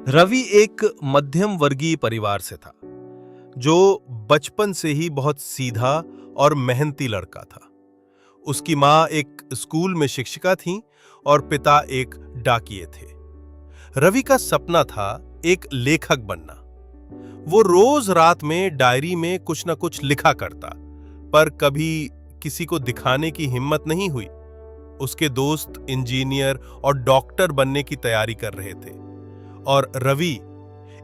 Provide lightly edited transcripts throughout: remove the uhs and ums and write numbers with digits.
रवि एक मध्यम वर्गीय परिवार से था, जो बचपन से ही बहुत सीधा और मेहनती लड़का था। उसकी माँ एक स्कूल में शिक्षिका थीं और पिता एक डाकिये थे। रवि का सपना था एक लेखक बनना। वो रोज रात में डायरी में कुछ न कुछ लिखा करता, पर कभी किसी को दिखाने की हिम्मत नहीं हुई। उसके दोस्त इंजीनियर और डॉक्टर बनने की तैयारी कर रहे थे और रवि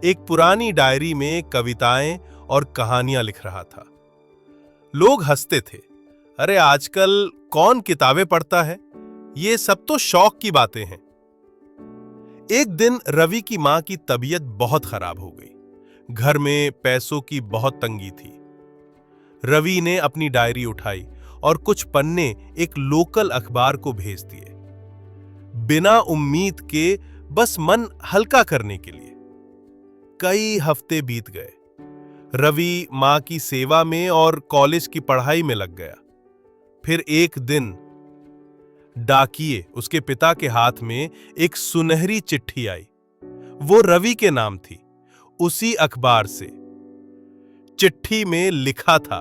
एक पुरानी डायरी में कविताएं और कहानियां लिख रहा था। लोग हंसते थे, अरे आजकल कौन किताबें पढ़ता है, ये सब तो शौक की बातें हैं। एक दिन रवि की मां की तबीयत बहुत खराब हो गई। घर में पैसों की बहुत तंगी थी। रवि ने अपनी डायरी उठाई और कुछ पन्ने एक लोकल अखबार को भेज दिए, बिना उम्मीद के, बस मन हल्का करने के लिए। कई हफ्ते बीत गए। रवि मां की सेवा में और कॉलेज की पढ़ाई में लग गया। फिर एक दिन डाकिये उसके पिता के हाथ में एक सुनहरी चिट्ठी आई। वो रवि के नाम थी, उसी अखबार से। चिट्ठी में लिखा था,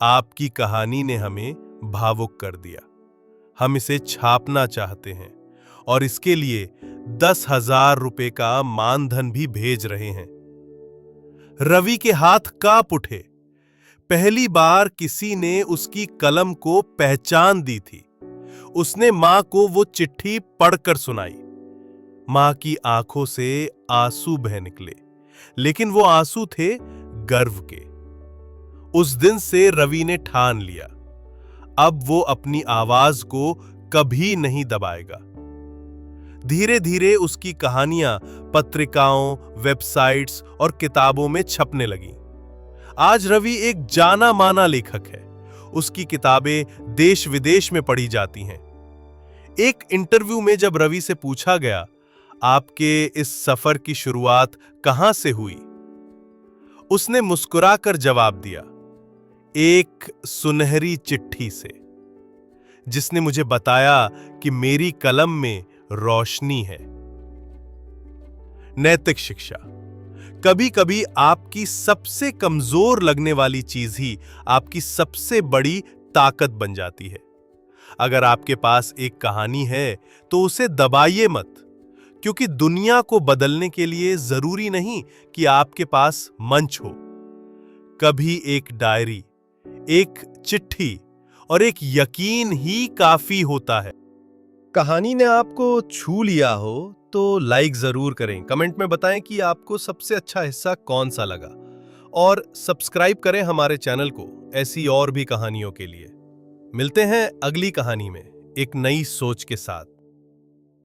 आपकी कहानी ने हमें भावुक कर दिया। हम इसे छापना चाहते हैं और इसके लिए 10,000 रुपए का मानधन भी भेज रहे हैं। रवि के हाथ कांप उठे। पहली बार किसी ने उसकी कलम को पहचान दी थी। उसने मां को वो चिट्ठी पढ़कर सुनाई। मां की आंखों से आंसू बह निकले, लेकिन वो आंसू थे गर्व के। उस दिन से रवि ने ठान लिया, अब वो अपनी आवाज को कभी नहीं दबाएगा। धीरे धीरे उसकी कहानियां पत्रिकाओं, वेबसाइट्स और किताबों में छपने लगीं। आज रवि एक जाना माना लेखक है। उसकी किताबें देश विदेश में पढ़ी जाती हैं। एक इंटरव्यू में जब रवि से पूछा गया, आपके इस सफर की शुरुआत कहां से हुई, उसने मुस्कुराकर जवाब दिया, एक सुनहरी चिट्ठी से, जिसने मुझे बताया कि मेरी कलम में रोशनी है। नैतिक शिक्षा। कभी कभी आपकी सबसे कमजोर लगने वाली चीज ही आपकी सबसे बड़ी ताकत बन जाती है। अगर आपके पास एक कहानी है तो उसे दबाइए मत, क्योंकि दुनिया को बदलने के लिए जरूरी नहीं कि आपके पास मंच हो। कभी एक डायरी, एक चिट्ठी और एक यकीन ही काफी होता है। कहानी ने आपको छू लिया हो तो लाइक जरूर करें। कमेंट में बताएं कि आपको सबसे अच्छा हिस्सा कौन सा लगा, और सब्सक्राइब करें हमारे चैनल को ऐसी और भी कहानियों के लिए। मिलते हैं अगली कहानी में एक नई सोच के साथ।